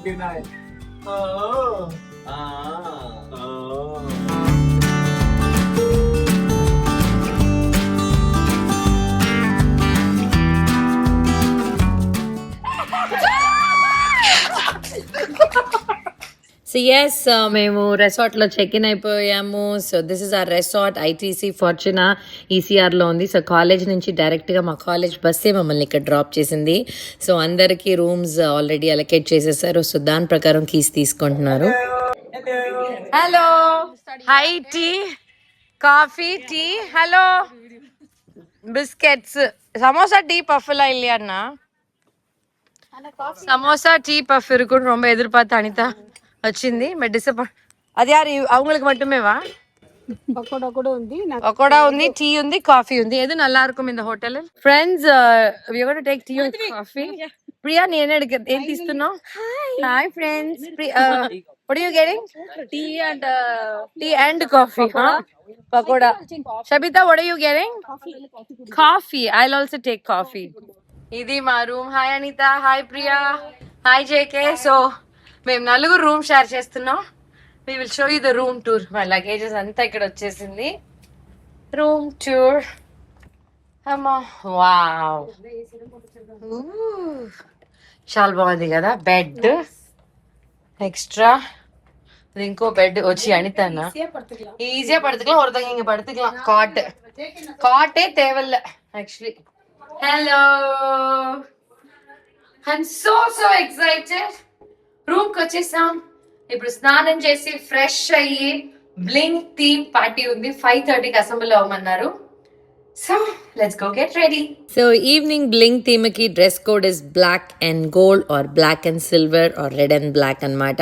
29. Oh. Oh. So yes మేము రెసార్ట్లో check in అయిపోయాము. So this is our resort ITC Fortune ఈసీఆర్లో ఉంది. సో కాలేజ్ నుంచి డైరెక్ట్గా మా కాలేజ్ బస్సే మమ్మల్ని ఇక్కడ డ్రాప్ చేసింది. సో అందరికీ రూమ్స్ ఆల్రెడీ అలొకేట్ చేసేసారు. సో దాని ప్రకారం కీస్ తీసుకుంటున్నారు. Hello, hi, tea, coffee, tea, hello, biscuits, samosa tea பஃப்லாம் இல்லையாண்ணா? సమోసా டீ பஃப் இருக்குன்னு ரொம்ப எதிர்பார்த்து அனிதா వచ్చింది. But disappoint. అది యారు அவங்களுக்கு மட்டுமேவா? పకోడా ఉంది, టీ ఉంది, కాఫీ ఉంది. எது நல்லா இருக்கும் இந்த hotel? Friends we are going to take tea and coffee. Priya నేను ఏం తీస్తున్నావు? Hi friends. what are you getting? tea and coffee, huh? Pakoda. Shabita, what are you getting? Coffee. I'll also take coffee. ఇది మా room. Hi Anitha, hi Priya, hi JK. So మేము నలుగురు room share చేస్తున్నాం. We will show you the room tour. మా luggages అంతా ఇక్కడ వచ్చేసింది. Room tour. అమ్మా, వావ్, చాలా బాగుంది కదా. Bed extra. இது ఇంకో బెడ్ వచ్చి அனிதாண்ணா ஈஸியா படுத்துக்கலாம். ஒருத்தங்க இங்க படுத்துக்கலாம். காட்டே தேவையில்ல actually. Hello, I'm so excited. Room కి వచ్చేసాం. ఇప్పుడు స్నానం చేసి ఫ్రెష్ అయ్యి బ్లింగ్ థీమ్ పార్టీ ఉంది. 5:30కి అసెంబ్లీ అవ్వమన్నారు. So let's go get ready. So evening bling theme కి dress code is black and gold or black and silver or red and black అనమాట.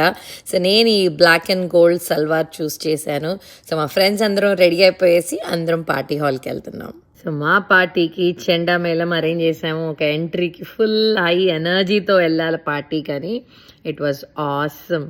సో నేను ఈ black and gold salwar choose చేశాను. So మా friends అందరం ready అయిపోయేసి అందరం party హాల్కి వెళ్తున్నాం. సో మా పార్టీకి చెండా మేళం అరేంజ్ చేసాము. ఒక ఎంట్రీకి ఫుల్ హై ఎనర్జీతో వెళ్ళాలి పార్టీ, కానీ it was awesome.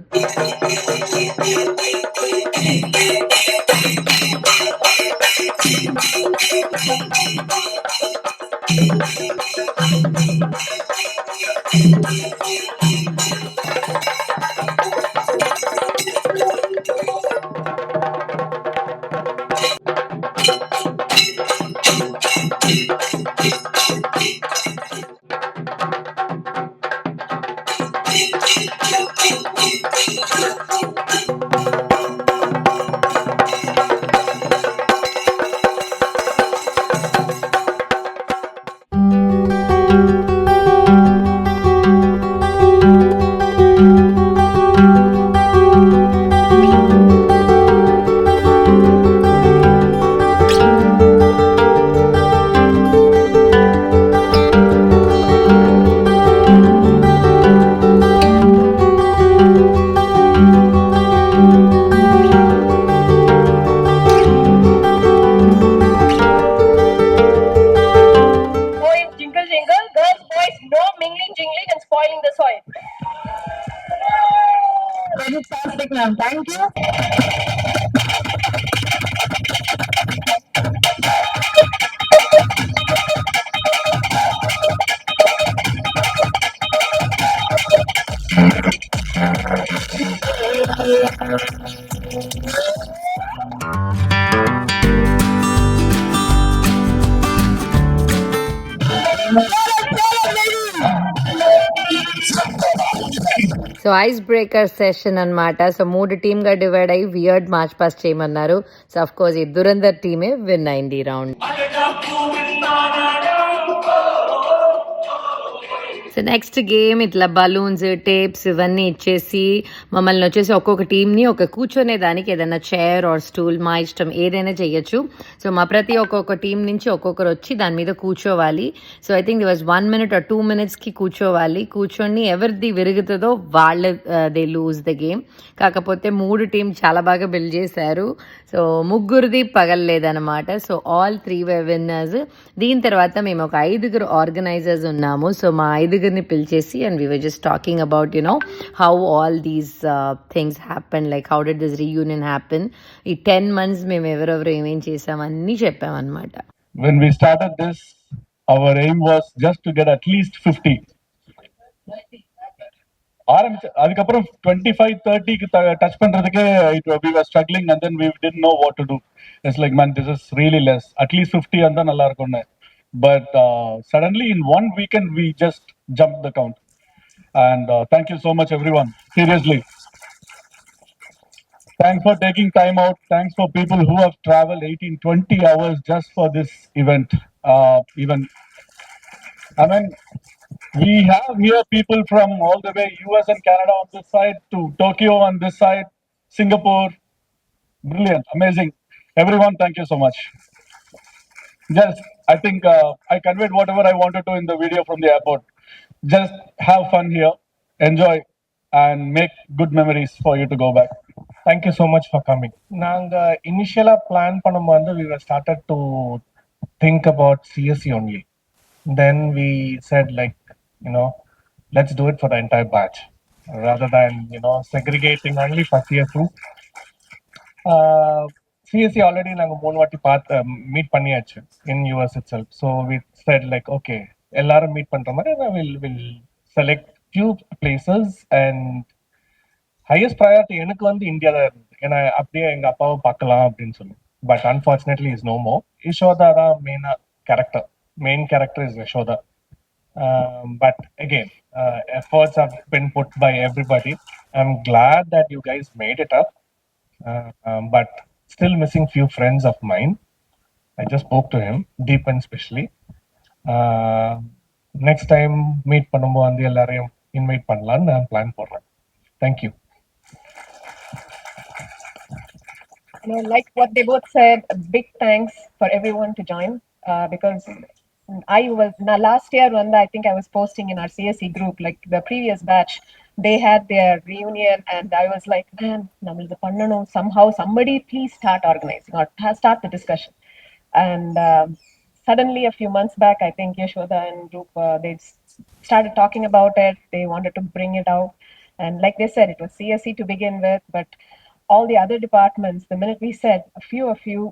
Thank you. So ice breaker session అనమాట. సో 3 టీమ్గా డివైడ్ అయ్యి వియర్డ్ మార్చ్ పాస్ట్ చేయమన్నారు. సో అఫ్ కోర్స్ ఈ దురందర్ టీమే విన్ అయింది ఈ రౌండ్. సో నెక్స్ట్ గేమ్ ఇట్లా బలూన్స్, టేప్స్ ఇవన్నీ ఇచ్చేసి మమ్మల్ని వచ్చేసి ఒక్కొక్క టీమ్ని ఒక కూర్చొనే దానికి ఏదైనా చైర్ ఆర్ స్టూల్, మా ఇష్టం ఏదైనా చెయ్యొచ్చు. సో మా ప్రతి ఒక్కొక్క టీం నుంచి ఒక్కొక్కరు వచ్చి దాని మీద కూర్చోవాలి. So I think the was 1 minute or 2 minutesకి కూర్చోవాలి. కూర్చొని ఎవరిది విరుగుతుందో వాళ్ళ దే లూజ్ ద గేమ్. కాకపోతే 3 టీం చాలా బాగా బిల్డ్ చేశారు. సో ముగ్గురిది పగలలేదనమాట. So all 3 were winners. దీని తర్వాత మేము ఒక 5 ఆర్గనైజర్స్ ఉన్నాము. సో మా 5 పిలిచేసి and we were just talking about, you know, how all these things happen, like how did this reunion happen. ఈ 10 months మేము ఎవరెవరు ఏమేం చేసాం అన్నీ చెప్పామన్నమాట. When we started this, our aim was just to get at least 50. அதுக்கப்புறம் 25-30க்கு touch பண்றதுக்கு we were struggling and then we didn't know what to do. It's like, man, this is really less, at least 50 இருந்தா நல்லா இருக்கும்னு. But suddenly in one weekend we just jumped the count. And thank you so much everyone, seriously. Thanks for taking time out. Thanks for people who have traveled 18-20 hours just for this event. Even I mean, we have here people from all the way US and Canada on this side to Tokyo on this side, Singapore. Brilliant, amazing. Everyone, thank you so much. Just, I think I conveyed whatever I wanted to in the video from the airport. Just have fun here, enjoy, and make good memories for you to go back. Thank you so much for coming. நாங்க இனிஷியலா plan பண்ணும்போது we were started to think about CSE only. Then we said, like, let's do it for the entire batch rather than segregating only for CSE. CSE already நாங்க 3 வாட்டி meet பண்ணியாச்சு in US itself. So we said, like, okay, எல்லாரும் meet பண்ற மாதிரி we'll select few places, and highest priority எனக்கு வந்து India தான் இருந்தது. ஏன்னா அப்படியே எங்க அப்பாவை பார்க்கலாம் அப்படின்னு சொல்லி. But unfortunately is no more. Yashoda தான் main character is Yashoda. But again, efforts have been put by everybody. I'm glad that you guys made it up. But still missing few friends of mine. I just spoke to him, Deepan especially. Next time meet பண்ணும்போது வந்து எல்லாரையும் invite பண்ணலாம்னு நான் plan போடுறேன். Thank you. Like what they both said, a big thanks for everyone to join, because I was last year when I think I was posting in our CSE group, like the previous batch, they had their reunion, and I was like, man, namaldu pannano, somehow somebody please start organizing or start the discussion. And suddenly a few months back, I think Yashoda and group, they started talking about it. They wanted to bring it out, and like they said, it was CSE to begin with, but all the other departments, the minute we said, a few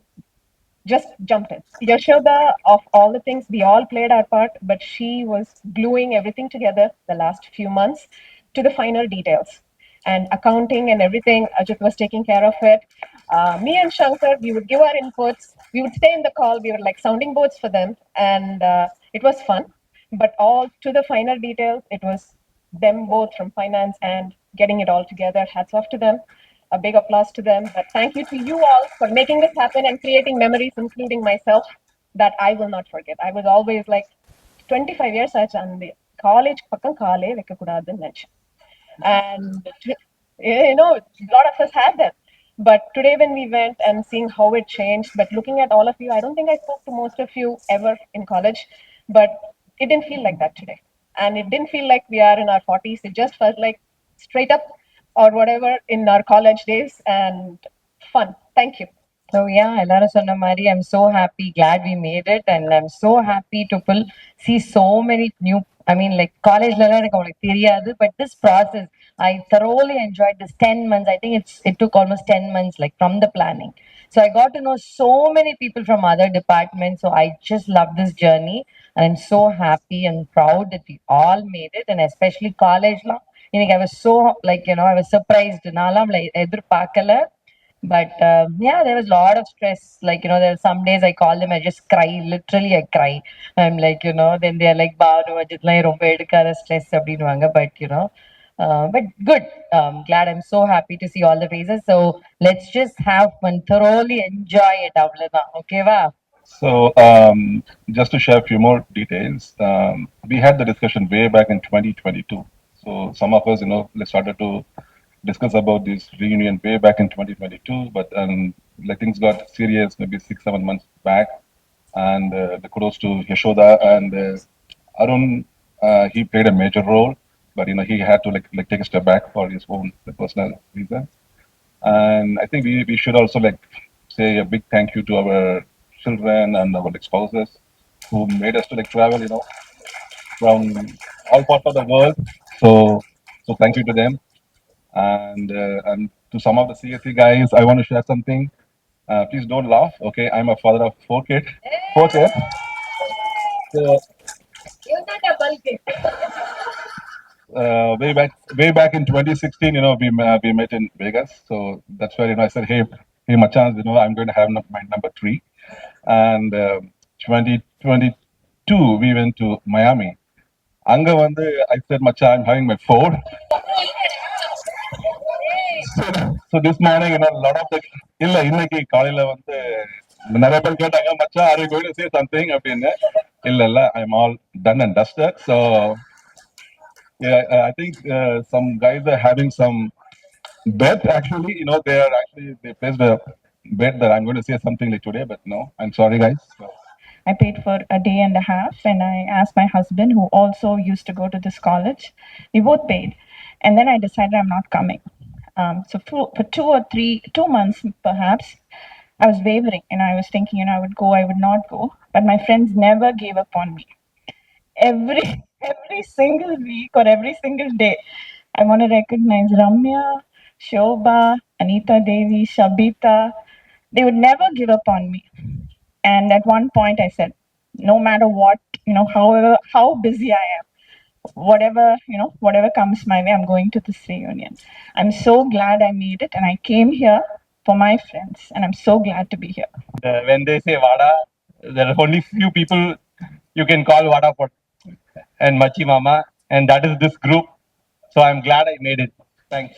just jumped in. Yashoda, of all the things, we all played our part, but she was gluing everything together the last few months to the final details. And accounting and everything, Ajit was taking care of it. Me and Shankar, we would give our inputs. We would stay in the call. We were like sounding boards for them. And it was fun. But all to the final details, it was them both from finance and getting it all together. Hats off to them. A big applause to them. But thank you to you all for making this happen and creating memories, including myself, that I will not forget. I was always like, 25 years on the college, pakkam kaale vekkakudadunu nenchen. And a lot of us had them. But today when we went and seeing how it changed, but looking at all of you, I don't think I spoke to most of you ever in college, but it didn't feel like that today. And it didn't feel like we are in our 40s. It just felt like straight up or whatever in our college days, and fun. Thank you. So yeah, எல்லாரும் சொன்ன மாதிரி I'm so happy, glad we made it, and I'm so happy to see so many new, I mean, like collegeல எனக்கு அவங்களுக்கு தெரியாது, but this process I thoroughly enjoyed this 10 months. I think it took almost 10 months, like from the planning. So I got to know so many people from other departments. So I just love this journey, and I'm so happy and proud that we all made it, and especially college la. I was so, like, I was surprised. நான்லாம் like எதிர்பார்க்கல. But yeah, there was a lot of stress. Like, there are some days I call them, I just cry. Literally, I cry. I'm like, then they're like, "Baanu, ajitla romba edukara stress அப்படினுவாங்க." But good. Glad. I'm so happy to see all the faces. So let's just have fun, thoroughly enjoy it. அவ்வளவுதான். Okay, va? So, just to share a few more details, we had the discussion way back in 2022. So, some of us, started to discuss about this reunion way back in 2022, but like things got serious maybe 6-7 months back. And the kudos to Yashoda and Arun. He played a major role, but he had to like take a step back for his own personal reasons. And I think we should also say a big thank you to our children and our spouses who made us to travel, from all parts of the world. So thank you to them. And to some of the CSE guys, I want to share something. Please don't laugh, okay? I'm a father of 4 kids. 4 kids. So way back in 2016, we met in Vegas. So that's where I said, hey, Machans, I'm going to have my number three. And 2022, we went to Miami. Anga வந்து I said, Macha, I'm having my four. So this morning, a lot of the இல்ல இன்னைக்கு காலையில வந்து நிறைய பேர் கேட்டாங்க மச்சான் are you going to say something அப்படின்னு இல்ல I'm all done and dusted. So yeah, I think some guys are having some bet actually. They placed a bet that I'm going to say something like today, but no, I'm sorry guys. I paid for a day and a half, and I asked my husband, who also used to go to this college. We both paid, and then I decided I'm not coming. So for 2 months perhaps, I was wavering, and I was thinking, I would go, I would not go. But my friends never gave up on me. Every every single week or every single day, I want to recognize Ramya, Shobha, Anita Devi, Shabita. They would never give up on me. And at one point, I said, no matter what, however how busy I am, whatever comes my way, I'm going to this reunion. I'm so glad I made it, and I came here for my friends, and I'm so glad to be here. When they say Vada, there are only few people you can call Vada for, and Machi Mama, and that is this group. So I'm glad I made it. Thanks.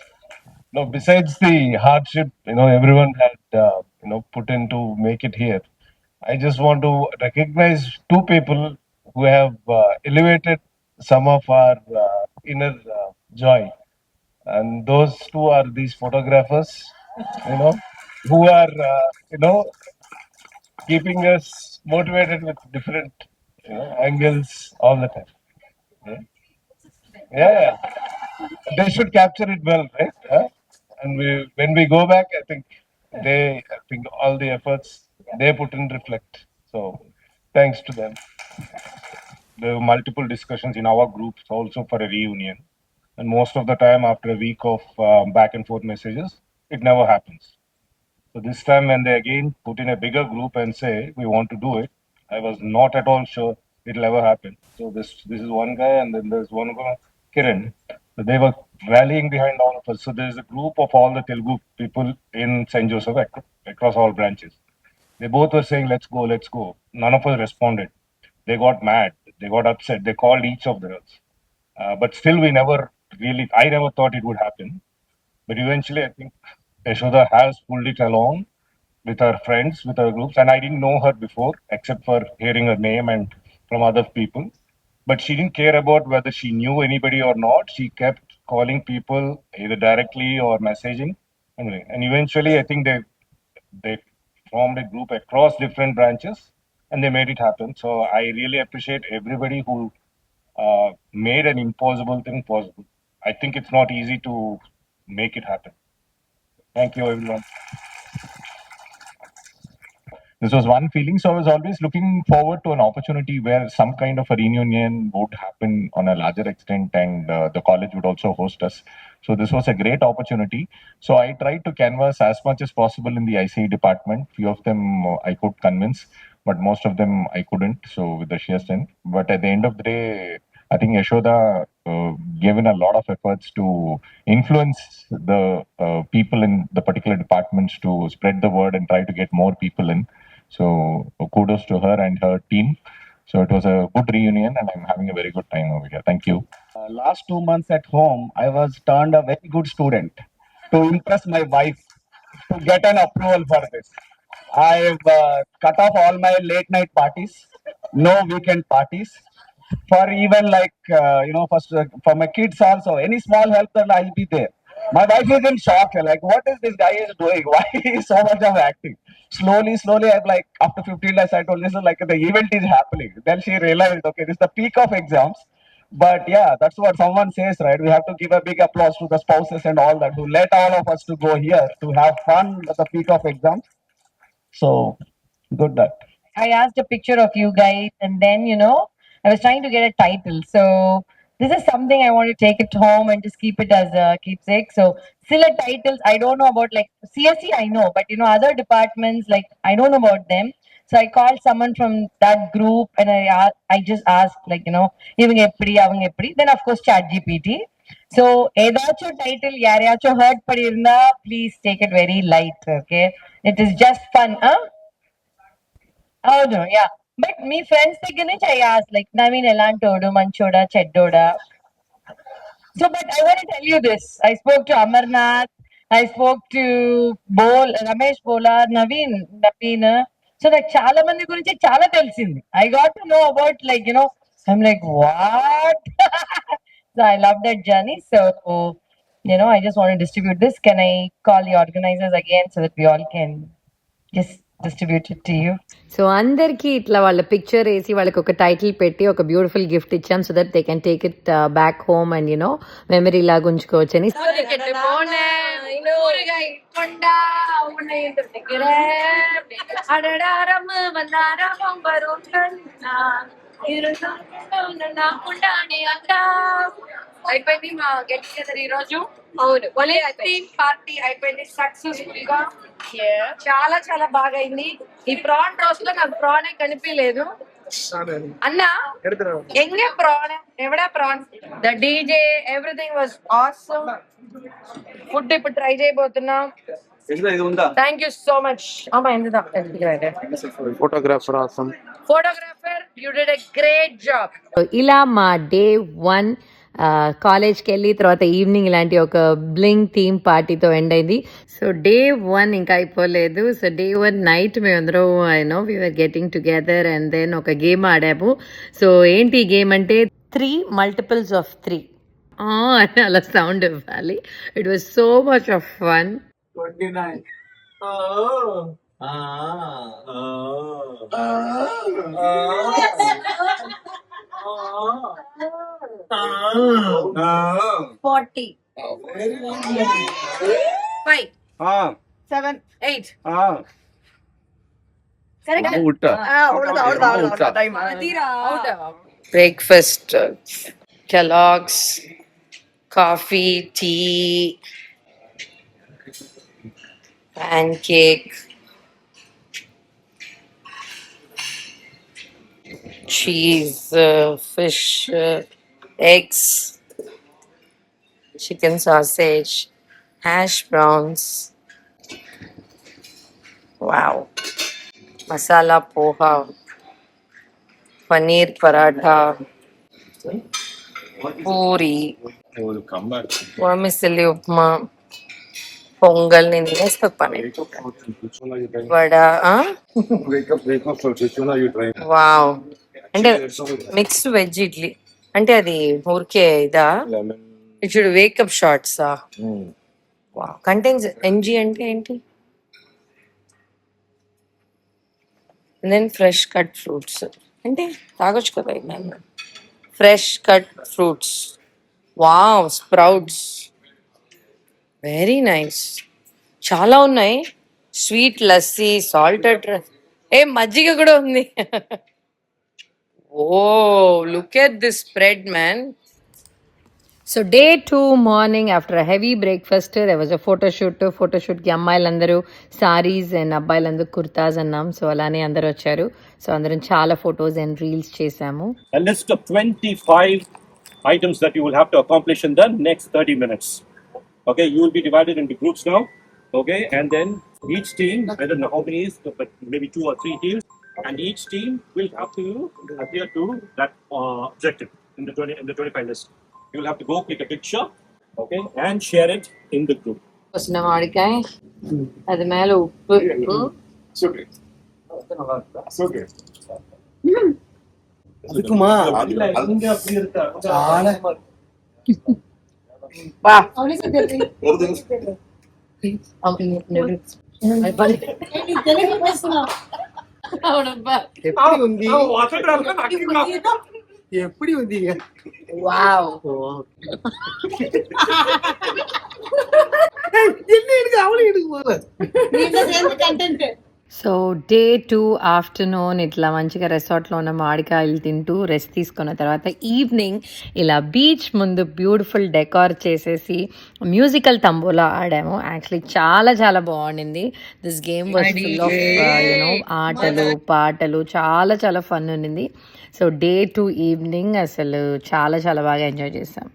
No, besides the hardship, everyone had, put in to make it here. I just want to recognize two people who have elevated some of our inner joy. And those two are these photographers, who are, keeping us motivated with different, angles all the time. Yeah. Yeah. They should capture it well, right? And when we go back, I think all the efforts they put in reflect. So, thanks to them. There were multiple discussions in our groups also for a reunion, and most of the time, after a week of back and forth messages, it never happens. So this time, when they again put in a bigger group and say we want to do it, I was not at all sure it'll ever happen. So this is one guy, and then there's one guy, Kiran. So they were rallying behind all of us. So there's a group of all the Telugu people in St. Joseph across all branches. They both were saying, let's go, let's go. None of us responded. They got mad. They got upset. They called each of the others. But still, I never thought it would happen. But eventually, I think Yashoda has pulled it along with her friends, with her groups. And I didn't know her before, except for hearing her name and from other people. But she didn't care about whether she knew anybody or not. She kept calling people either directly or messaging. Anyway, and eventually, I think they formed a group across different branches, and they made it happen. So I really appreciate everybody who made an impossible thing possible. I think it's not easy to make it happen. Thank you, everyone. This was one feeling. So I was always looking forward to an opportunity where some kind of a reunion would happen on a larger extent, and the college would also host us. So this was a great opportunity. So I tried to canvass as much as possible in the ICE department. Few of them I could convince, but most of them I couldn't. So with the sheer strength. But at the end of the day, I think Yashoda given a lot of efforts to influence the people in the particular departments to spread the word and try to get more people in. So kudos to her and her team. So it was a good reunion, and I'm having a very good time over here. Thank you. Last 2 months at home, I was turned a very good student to impress my wife to get an approval for this. I've cut off all my late night parties, no weekend parties. For even for my kids also, any small help that I'll be there. My wife is in shock, like, what is this guy is doing? Why is so much of acting? Slowly, I'm like, after 15 days, I told her, like, the event is happening. Then she realized, okay, this is the peak of exams. But yeah, that's what someone says, right? We have to give a big applause to the spouses and all that who let all of us to go here to have fun at the peak of exams. So good that. I asked a picture of you guys, and then I was trying to get a title. So this is something I want to take it home and just keep it as a keepsake. So still a titles I don't know about, like CSE I know, but other departments, like I don't know about them. So I called someone from that group and I just asked, like, இவங்க எப்படி அவங்க எப்படி, then of course ChatGPT. So ஏதாச்சும் title யாரையாச்சும் hurt பண்ணியிருந்தா please take it very light, okay? It is just fun, huh? Oh no, yeah. But me friends దగ్గర నుంచి I asked, like, Naveen ఎలాంటోడు, మంచోడా చెడ్డోడా. So, but I want to tell you this. I spoke to Amarnath. I spoke to Ramesh Bolar, Naveen. So, like, చాలా మంది గురించి చాలా తెలిసింది. I got to know about, like, I'm like, what? So, I love that journey. So, I just want to distribute this. Can I call the organizers again so that we all can just distribute it to you? So అందరికీ ఇట్లా వాళ్ళ picture వేసి వాళ్ళకి ఒక title పెట్టి ఒక beautiful gift ఇచ్చాం so that they can take it back home and memory లాగా ఉంచుకోవచ్చు అని. అయిపోయింది మా గెట్ టుగెదర్ ఈ రోజు. అవును, పార్టీ అయిపోయింది సక్సెస్ఫుల్ గా. చాలా చాలా బాగా అయింది. ఈ ప్రాన్ రోస్ట్ లో నాకు ప్రానే కనిపించలేదు అన్నా. ఎంగే ప్రాన్ ఎవడా prawn, the DJ everything was awesome. Food ఇప్పుడు ట్రై చేయబోతున్నాం. Thank you so much. Photographer you did a great job. ఇలా మా డే 1 కాలేజ్కి వెళ్ళి తర్వాత ఈవినింగ్ ఇలాంటి ఒక బ్లింగ్ థీమ్ పార్టీతో ఎండ్ అయింది. సో డే 1 ఇంకా అయిపోలేదు. సో డే 1 నైట్ మేమందరం we are getting together and then ఒక గేమ్ ఆడాము. సో ఏంటి గేమ్ అంటే 3 multiples of 3 అని అలా సౌండ్ ఇవ్వాలి. It was so much of fun. 29. Forty. 5. 7. 8. Breakfast, Kellogg's, coffee, tea, pancake, cheese, fish, eggs, chicken sausage, hash browns. Wow. Masala poha, paneer paratha, puri, vermicelli upma, pongal నేను తినేస్తా vada. Wow, అంటే mixed veg idli అంటే అది ఊరికే ఇదా? It wake up షార్ట్సా? Wow. Contains MG అంటే ఏంటి? దెన్ ఫ్రెష్ కట్ ఫ్రూట్స్ అంటే తాగొచ్చు కదా. Fresh cut fruits. Wow. Sprouts, very nice. చాలా ఉన్నాయి. స్వీట్ లస్సీ, సాల్టెడ్ మజ్జిగ కూడా ఉంది. Oh, look at this spread man. So day 2 morning after a heavy breakfast there was a ఫోటోషూట్కి అమ్మాయిలందరూ సారీస్ అండ్ అబ్బాయిలందరూ కుర్తాస్ అన్నాం. సో అలానే అందరూ వచ్చారు. సో అందరం చాలా ఫొటోస్ అండ్ రీల్స్ చేసాము. A list of 25 items that you will have to accomplish in the next 30 minutes. Okay, you will be divided into groups now. Okay, and then each team, whether how many is, but maybe 2 or 3 teams, and each team will have to adhere to that objective in the 25 list. You will have to go click a picture, okay, and share it in the group. మామిడికాయ, అది మేల ఉప్పు. ఎప్పుడు ఉంది? Wow. So day 2 afternoon ఇట్లా మంచిగా రిసార్ట్లో ఉన్న మామిడికాయలు తింటూ రెస్ట్ తీసుకున్న తర్వాత ఈవినింగ్ ఇలా బీచ్ ముందు బ్యూటిఫుల్ డెకార్ చేసేసి మ్యూజికల్ తంబోలా ఆడాము. యాక్చువల్లీ చాలా చాలా బాగుండింది. This game was full of you know ఆటలు పాటలు చాలా చాలా ఫన్ ఉండింది. సో డే 2 ఈవినింగ్ అసలు చాలా చాలా బాగా ఎంజాయ్ చేసాం.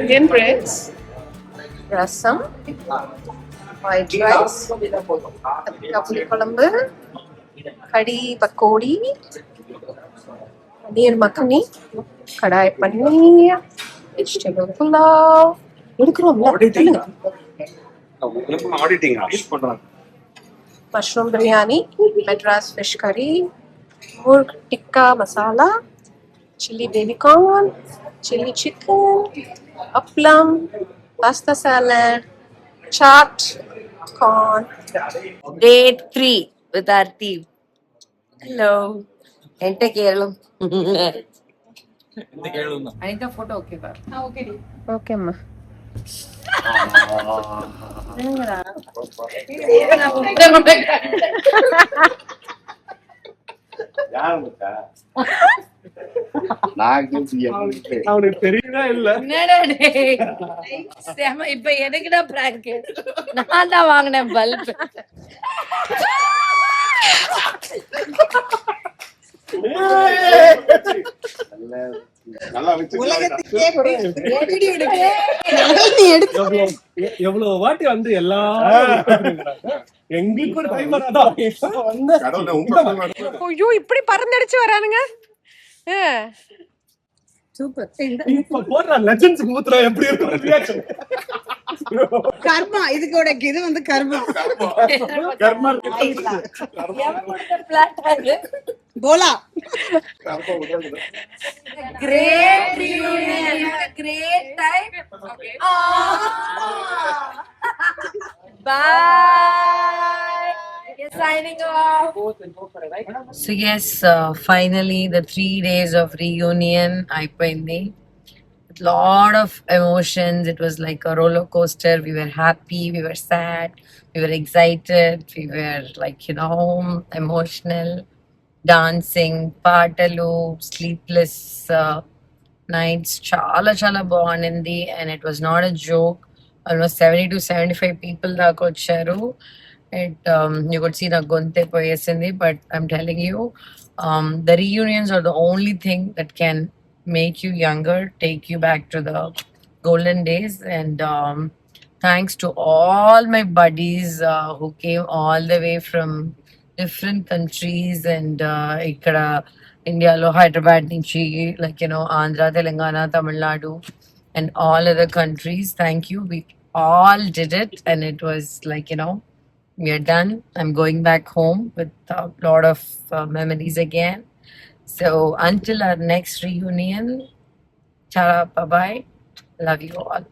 Indian breads, rasam, white rice, kapuli kolambu, kadi pakodi, paneer makhani, kadai paneer, vegetable pulao. Mushroom biryani, Madras fish curry, murg tikka masala, chili baby corn, chili chicken, aplam, pasta salad, chaat, corn. Day 3 with our team. Hello. Ente Kerala. Anita photo okay ba? Okay, ma. அவனுக்கு தெரியவே இல்ல. இப்ப எதுக்குடா prank? நான் தான் வாங்கினேன் bulb. எவ்வளவு வாட்டி வந்து எல்லாரும் எங்களுக்கு ஒரு டைம் வராதான். ஐயோ இப்படி பறந்தடிச்சு வரானுங்க. சூப்பர். இப்ப போடுற லெஜெண்ட்ஸ்க்கு ஊத்துறா எப்படி இருக்கும் ரியாக்ஷன்? கர்மா இதுக்கு உனக்கு இது வந்து கர்மா போலா. Great reunion, great time. Okay. Bye. You're signing off. So yes, finally the 3 days of reunion అయిపోయింది. With lot of emotions. It was like a roller coaster. We were happy, we were sad, we were excited, we were like, you know, emotional, dancing, పాటలు, sleepless nights. Chala chala బాగుంది. And it was not a joke. Almost 70 to 75 people దాకా వచ్చారు. It you could see నాకు గొంతే పోయేసింది. But I'm telling you, the reunions are the only thing that can make you younger, take you back to the golden days. And thanks to all my buddies who came all the way from different countries. And ఇక్కడ ఇండియాలో హైదరాబాద్ నుంచి, like, you know, Andhra, Telangana, Tamil Nadu, and all other countries. Thank you. We all did it, and it was like, you know, we are done. I'm going back home with a lot of memories again. So until our next reunion, ciao, bye bye. Love you all.